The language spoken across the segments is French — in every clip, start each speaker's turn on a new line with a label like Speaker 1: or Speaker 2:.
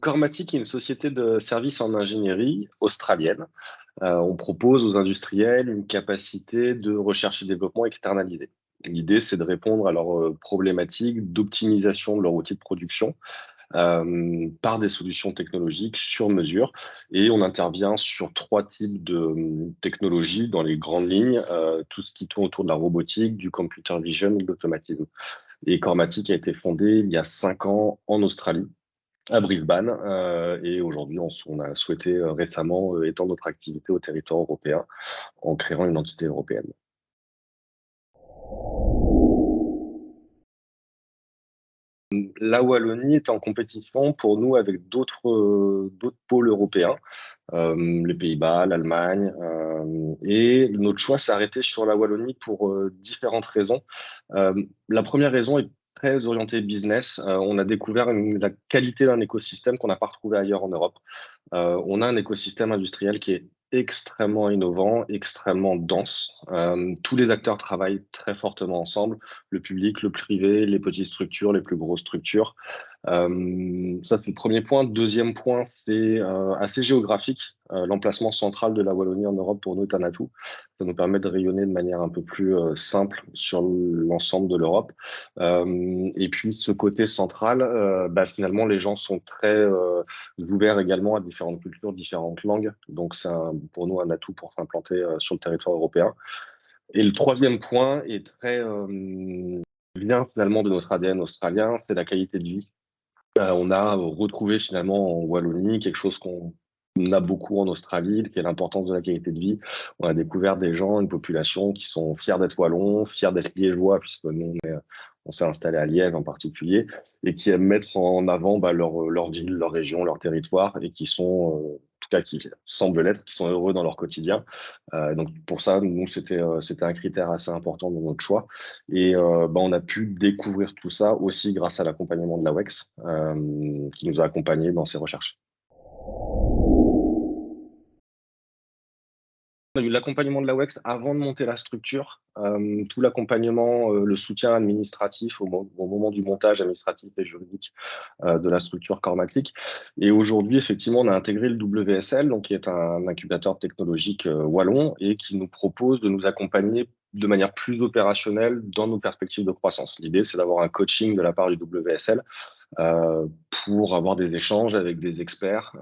Speaker 1: Cormatic est une société de services en ingénierie australienne. On propose aux industriels une capacité de recherche et développement externalisée. L'idée, c'est de répondre à leurs problématiques d'optimisation de leur outil de production par des solutions technologiques sur mesure. Et on intervient sur 3 types de technologies dans les grandes lignes, tout ce qui tourne autour de la robotique, du computer vision et de l'automatisme. Et Cormatic a été fondé il y a 5 ans en Australie, à Brisbane, et aujourd'hui, on a souhaité récemment étendre notre activité au territoire européen en créant une entité européenne. La Wallonie est en compétition pour nous avec d'autres pôles européens, les Pays-Bas, l'Allemagne, et notre choix s'est arrêté sur la Wallonie pour différentes raisons. La première raison est très orientée business. On a découvert la qualité d'un écosystème qu'on n'a pas retrouvé ailleurs en Europe. On a un écosystème industriel qui est extrêmement innovant, extrêmement dense. Tous les acteurs travaillent très fortement ensemble, le public, le privé, les petites structures, les plus grosses structures. Ça, c'est le premier point. Deuxième point, c'est assez géographique. L'emplacement central de la Wallonie en Europe, pour nous, est un atout. Ça nous permet de rayonner de manière un peu plus simple sur l'ensemble de l'Europe. Et puis, ce côté central, finalement, les gens sont très ouverts également à différentes cultures, différentes langues. Donc, pour nous un atout pour s'implanter sur le territoire européen. Et le troisième point est très vient finalement de notre ADN australien, c'est la qualité de vie. On a retrouvé finalement en Wallonie quelque chose qu'on a beaucoup en Australie, qui est l'importance de la qualité de vie. On a découvert des gens, une population qui sont fiers d'être wallons, fiers d'être liégeois, puisque nous, on s'est installé à Liège en particulier, et qui aiment mettre en avant leur ville, leur région, leur territoire, et qui sont, en tout cas qui semblent l'être, qui sont heureux dans leur quotidien. Donc pour ça, nous, c'était un critère assez important dans notre choix. Et on a pu découvrir tout ça aussi grâce à l'accompagnement de la WEX, qui nous a accompagnés dans ces recherches. On a eu l'accompagnement de la WEX avant de monter la structure, tout l'accompagnement, le soutien administratif au moment du montage administratif et juridique de la structure Cormatic. Et aujourd'hui, effectivement, on a intégré le WSL, donc qui est un incubateur technologique wallon et qui nous propose de nous accompagner de manière plus opérationnelle dans nos perspectives de croissance. L'idée, c'est d'avoir un coaching de la part du WSL euh, pour avoir des échanges avec des experts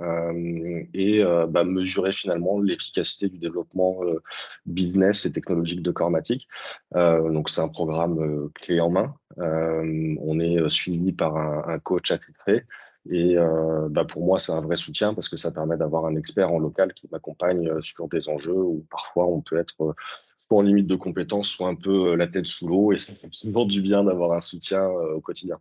Speaker 1: et mesurer finalement l'efficacité du développement business et technologique de Cormatic. Donc c'est un programme clé en main. On est suivi par un coach attitré. Et pour moi, c'est un vrai soutien parce que ça permet d'avoir un expert en local qui m'accompagne sur des enjeux où parfois on peut être soit en limite de compétences, soit un peu la tête sous l'eau. Et ça fait toujours du bien d'avoir un soutien au quotidien.